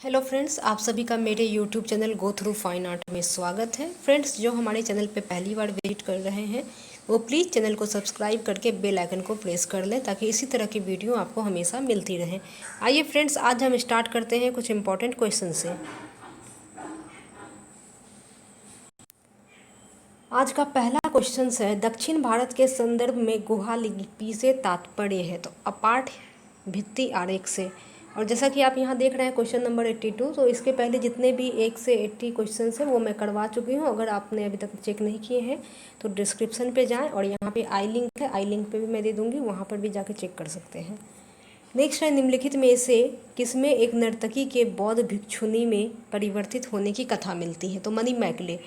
Hello friends, आप सभी का मेरे YouTube channel go through fine art में स्वागत है। फ्रेंड्स, जो हमारे चैनल पे पहली बार विजिट कर रहे हैं वो प्लीज़ चैनल को सब्सक्राइब करके बेल आइकन को प्रेस कर लें ताकि इसी तरह की वीडियो आपको हमेशा मिलती रहे। आइए फ्रेंड्स, आज हम स्टार्ट करते हैं कुछ इंपॉर्टेंट क्वेश्चन से। आज का पहला क्वेश्चन है, दक्षिण भारत के संदर्भ में गुहा लिपि से तात्पर्य है। तो अपाठ भित्ति आरेख से। और जैसा कि आप यहाँ देख रहे हैं क्वेश्चन नंबर 82, तो इसके पहले जितने भी 1 से 80 क्वेश्चन हैं वो मैं करवा चुकी हूँ। अगर आपने अभी तक चेक नहीं किए हैं तो डिस्क्रिप्शन पे जाएं और यहाँ पे आई लिंक है, आई लिंक पे भी मैं दे दूँगी, वहाँ पर भी जाके चेक कर सकते हैं। नेक्स्ट है, निम्नलिखित में से किसमें एक नर्तकी के बौद्ध भिक्षुनी में परिवर्तित होने की कथा मिलती है। तो मनी मैकले।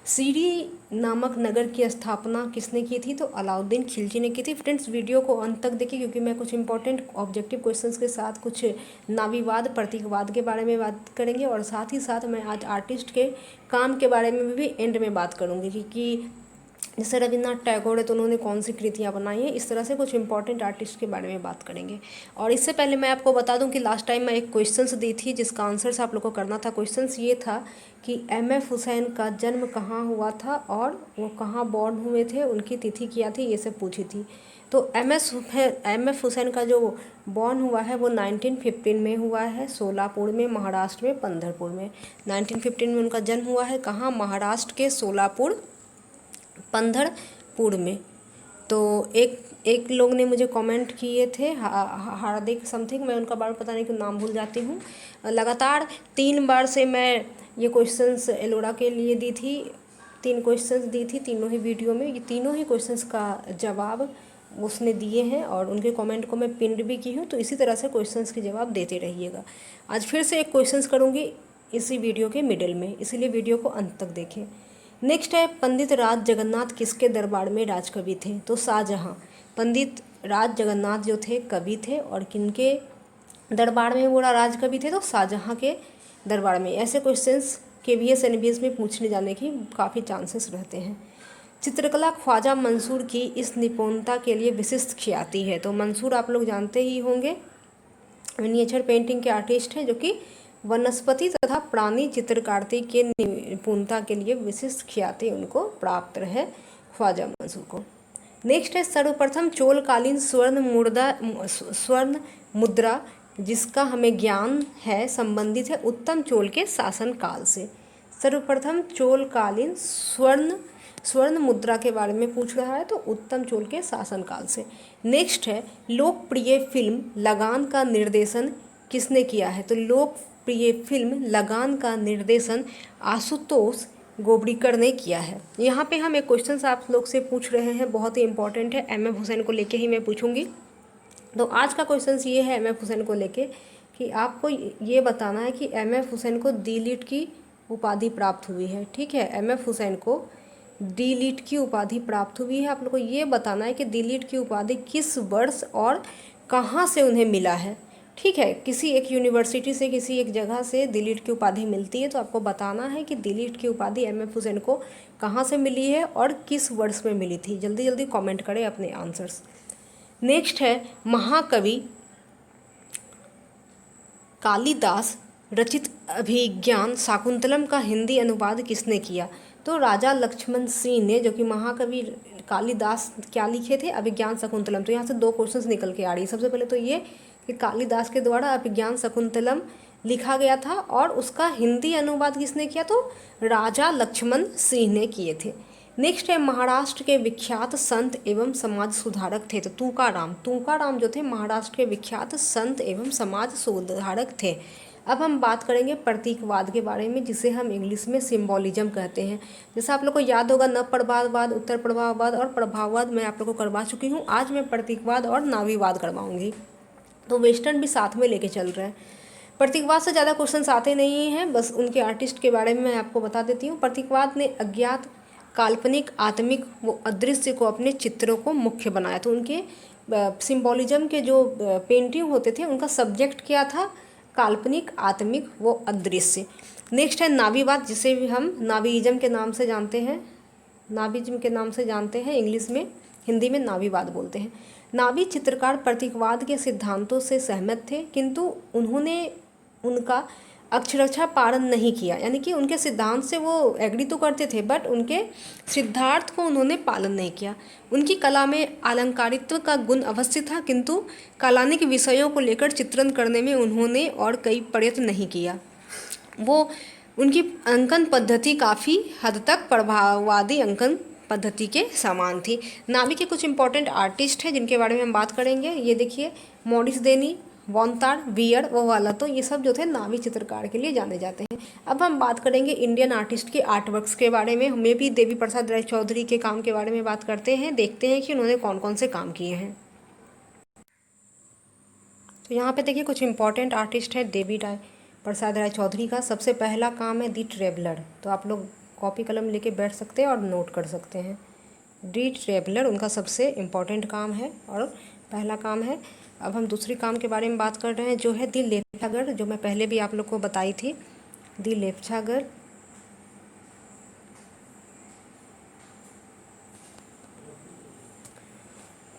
सीरी नामक नगर की स्थापना किसने की थी। तो अलाउद्दीन खिलजी ने की थी। फ्रेंड्स, वीडियो को अंत तक देखिए क्योंकि मैं कुछ इंपॉर्टेंट ऑब्जेक्टिव क्वेश्चंस के साथ कुछ नावीवाद प्रतीकवाद के बारे में बात करेंगे और साथ ही साथ मैं आज आर्टिस्ट के काम के बारे में भी एंड में बात करूँगी कि जैसे रविन्द्रनाथ टैगोर है तो उन्होंने कौन सी कृतियाँ बनाई हैं। इस तरह से कुछ इंपॉर्टेंट आर्टिस्ट के बारे में बात करेंगे। और इससे पहले मैं आपको बता दूं कि लास्ट टाइम मैं एक क्वेश्चंस दी थी जिसका आंसर्स आप लोग को करना था। क्वेश्चंस ये था कि एम.एफ. हुसैन का जन्म कहाँ हुआ था और वो कहाँ बॉर्न हुए थे, उनकी तिथि क्या थी, ये सब पूछी थी। तो एम.एफ. हुसैन का जो बॉर्न हुआ है वो 1915 में हुआ है, सोलापुर में, महाराष्ट्र में, पंढरपुर में। 1915 में उनका जन्म हुआ है। कहाँ? महाराष्ट्र के सोलापुर, पंढरपुर में। तो एक लोग ने मुझे कमेंट किए थे, हार्दिक समथिंग, मैं उनका बार पता नहीं क्यों नाम भूल जाती हूँ। लगातार 3 बार से मैं ये क्वेश्चंस एलोरा के लिए दी थी, 3 क्वेश्चंस दी थी तीनों ही वीडियो में। ये तीनों ही क्वेश्चंस का जवाब उसने दिए हैं और उनके कमेंट को मैं पिन भी की हूँ। तो इसी तरह से क्वेश्चंस के जवाब देते रहिएगा। आज फिर से एक क्वेश्चंस करूँगी इसी वीडियो के मिडिल में, इसीलिए वीडियो को अंत तक देखें। नेक्स्ट है, पंडित राज जगन्नाथ किसके दरबार में राजकवि थे। तो शाहजहाँ। पंडित राज जगन्नाथ जो थे कवि थे और किनके दरबार में वो राजकवि थे। तो शाहजहाँ के दरबार में। ऐसे क्वेश्चंस KVS NVS में पूछने जाने की काफ़ी चांसेस रहते हैं। चित्रकला ख्वाजा मंसूर की इस निपुणता के लिए विशिष्ट ख्याति है। तो मंसूर आप लोग जानते ही होंगे, मिनिएचर पेंटिंग के आर्टिस्ट हैं जो कि वनस्पति तथा प्राणी चित्रकारी के निपुणता के लिए विशिष्ट ख्याति उनको प्राप्त है, ख्वाजा मंसूर को। नेक्स्ट है, सर्वप्रथम चोलकालीन स्वर्ण मुद्रा जिसका हमें ज्ञान है संबंधित है उत्तम चोल के शासनकाल से। सर्वप्रथम चोलकालीन स्वर्ण मुद्रा के बारे में पूछ रहा है तो उत्तम चोल के शासनकाल से। नेक्स्ट है, लोकप्रिय फिल्म लगान का निर्देशन किसने किया है। तो लोकप्रिय फिल्म लगान का निर्देशन आशुतोष गोबड़ीकर ने किया है। यहाँ पे हम एक क्वेश्चन आप लोग से पूछ रहे हैं, बहुत ही इंपॉर्टेंट है, एम.एफ. हुसैन को लेके ही मैं पूछूंगी। तो आज का क्वेश्चन ये है एम.एफ. हुसैन को लेके कि आपको ये बताना है कि एम.एफ. हुसैन को डी.लिट की उपाधि प्राप्त हुई है। ठीक है, एम.एफ. हुसैन को डी.लिट की उपाधि प्राप्त हुई है। आप लोग को ये बताना है कि डी.लिट की उपाधि किस वर्ष और कहाँ से उन्हें मिला है। ठीक है, किसी एक यूनिवर्सिटी से, किसी एक जगह से डी.लिट की उपाधि मिलती है तो आपको बताना है कि डी.लिट की उपाधि एम.एफ. हुसैन को कहाँ से मिली है और किस वर्ष में मिली थी। जल्दी जल्दी कमेंट करें अपने आंसर्स। नेक्स्ट है, महाकवि कालिदास रचित अभिज्ञान शाकुंतलम का हिंदी अनुवाद किसने किया। तो राजा लक्ष्मण सिंह ने, जो कि महाकवि कालिदास क्या लिखे थे, अभिज्ञान शाकुंतलम। तो यहाँ से 2 क्वेश्चंस निकल के आ रही है। सबसे पहले तो ये कि कालिदास के द्वारा अभिज्ञान शाकुंतलम लिखा गया था और उसका हिंदी अनुवाद किसने किया। तो राजा लक्ष्मण सिंह ने किए थे। नेक्स्ट है, महाराष्ट्र के विख्यात संत एवं समाज सुधारक थे। तो तुकाराम जो थे महाराष्ट्र के विख्यात संत एवं समाज सुधारक थे। अब हम बात करेंगे प्रतीकवाद के बारे में, जिसे हम इंग्लिश में सिंबॉलिज्म कहते हैं। जैसे आप लोग को याद होगा, नव प्रभाववाद, उत्तर प्रभाववाद और प्रभाववाद मैं आप लोग को करवा चुकी हूँ। आज मैं प्रतीकवाद और नारीवाद करवाऊँगी। तो वेस्टर्न भी साथ में लेके चल रहे हैं। प्रतीकवाद से ज़्यादा क्वेश्चंस आते नहीं हैं, बस उनके आर्टिस्ट के बारे में मैं आपको बता देती हूँ। प्रतीकवाद ने अज्ञात, काल्पनिक, आत्मिक व अदृश्य को अपने चित्रों को मुख्य बनाया। तो उनके सिंबॉलिज्म के जो पेंटिंग होते थे उनका सब्जेक्ट क्या था, काल्पनिक, आत्मिक व अदृश्य। नेक्स्ट है नावीवाद, जिसे भी हम नावीइज्म के नाम से जानते हैं, नावीइज्म के नाम से जानते हैं, इंग्लिश में, हिंदी में नावीवाद बोलते हैं। नावी चित्रकार प्रतीकवाद के सिद्धांतों से सहमत थे, किंतु उन्होंने उनका अक्षरशः पालन नहीं किया, यानी कि उनके सिद्धांत से वो एग्री तो करते थे बट उनके सिद्धार्थ को उन्होंने पालन नहीं किया। उनकी कला में अलंकारित्व का गुण अवश्य था, किंतु काल्पनिक विषयों को लेकर चित्रण करने में उन्होंने और कई प्रयत्न नहीं किया। वो उनकी अंकन पद्धति काफ़ी हद तक प्रभाववादी अंकन पद्धति के समान थी। नाभी के कुछ इंपॉर्टेंट आर्टिस्ट हैं जिनके बारे में हम बात करेंगे। ये देखिए, मॉरिस देनी, वॉन्तार, वियर, वो वाला, तो ये सब जो थे नाभी चित्रकार के लिए जाने जाते हैं। अब हम बात करेंगे इंडियन आर्टिस्ट के आर्ट वर्क्स के बारे में। हमें भी देवी प्रसाद राय चौधरी के काम के बारे में बात करते हैं, देखते हैं कि उन्होंने कौन कौन से काम किए हैं। तो यहाँ पे देखिए कुछ इंपॉर्टेंट आर्टिस्ट है देवी प्रसाद राय चौधरी का। सबसे पहला काम है दी ट्रेवलर, तो आप लोग कॉपी कलम लेके बैठ सकते हैं और नोट कर सकते हैं। दी ट्रेवलर उनका सबसे इम्पॉर्टेंट काम है और पहला काम है। अब हम दूसरी काम के बारे में बात कर रहे हैं जो है दी लेप्चागर, जो मैं पहले भी आप लोग को बताई थी, दी लेप्चागर।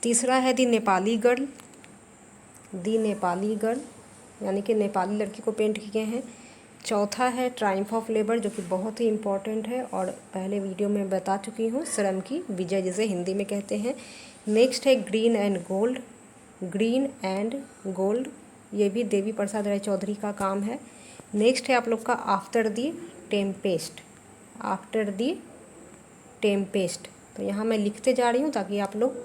तीसरा है दी नेपाली गर्ल, दी नेपाली गर्ल, यानी कि नेपाली लड़की को पेंट किए हैं। चौथा है ट्रायम्फ ऑफ लेबर, जो कि बहुत ही इम्पॉर्टेंट है और पहले वीडियो में बता चुकी हूँ, श्रम की विजय जिसे हिंदी में कहते हैं। नेक्स्ट है green and gold, green and gold, ये भी देवी प्रसाद राय चौधरी का काम है। नेक्स्ट है आप लोग का after the Tempest, after the Tempest, तो यहाँ मैं लिखते जा रही हूँ ताकि आप लोग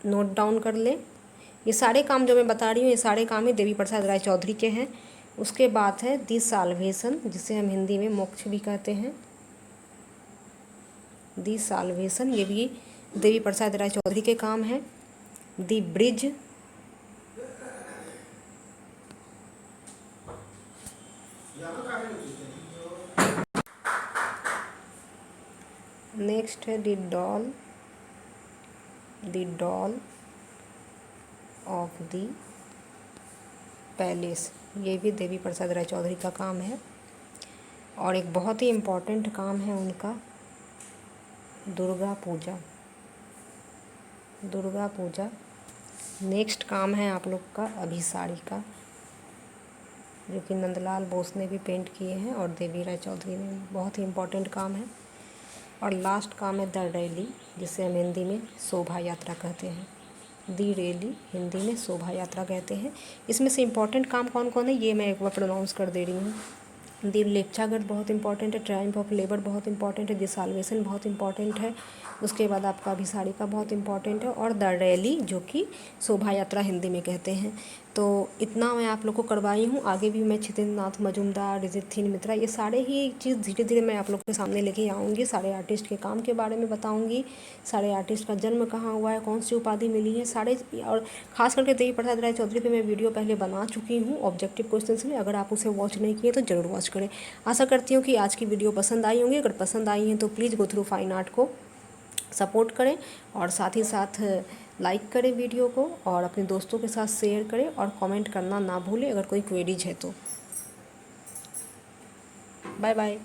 नोट डाउन कर लें। ये सारे काम जो मैं बता रही हूँ, ये सारे काम ही देवी प्रसाद राय चौधरी के हैं। उसके बाद है दी साल्वेशन, जिसे हम हिंदी में मोक्ष भी कहते हैं, दी साल्वेशन, ये भी देवी प्रसाद राय चौधरी के काम है। दी ब्रिज, नेक्स्ट है the doll, the doll of the palace, ये भी देवी प्रसाद राय चौधरी का काम है। और एक बहुत ही इम्पॉर्टेंट काम है उनका दुर्गा पूजा, दुर्गा पूजा। नेक्स्ट काम है आप लोग का अभिसारी का, जो कि नंदलाल बोस ने भी पेंट किए हैं और देवी राय चौधरी ने, बहुत ही इम्पॉर्टेंट काम है। और लास्ट काम है द रैली, जिसे हम हिंदी में शोभा यात्रा कहते हैं, दी रैली हिंदी में शोभा यात्रा कहते हैं। इसमें से इम्पॉर्टेंट काम कौन कौन है ये मैं एक बार प्रोनाउंस कर दे रही हूँ। दी लेप्चागर बहुत इंपॉर्टेंट है, ट्रायम्फ ऑफ लेबर बहुत इंपॉर्टेंट है, दी साल्वेशन बहुत इंपॉर्टेंट है, उसके बाद आपका अभिसारी का बहुत इंपॉर्टेंट है, और द रैली जो कि शोभा यात्रा हिंदी में कहते हैं। तो इतना मैं आप लोग को करवाई हूँ। आगे भी मैं छितेंद्र नाथ मजूमदार, रिजिथीन मित्रा, ये सारे ही चीज़ धीरे धीरे मैं आप लोग के सामने लेके आऊँगी। सारे आर्टिस्ट के काम के बारे में बताऊँगी, सारे आर्टिस्ट का जन्म कहाँ हुआ है, कौन सी उपाधि मिली है, सारे। और ख़ास करके देवी प्रसाद राय चौधरी पे मैं वीडियो पहले बना चुकी हूँ ऑब्जेक्टिव क्वेश्चन में, अगर आप उसे वॉच नहीं किए तो ज़रूर वॉच करें। आशा करती हूँ कि आज की वीडियो पसंद आई होंगी। अगर पसंद आई हैं तो please go through fine art को सपोर्ट करें और साथ ही साथ लाइक करें वीडियो को, और अपने दोस्तों के साथ शेयर करें और कमेंट करना ना भूलें अगर कोई क्वेरीज है तो। Bye bye.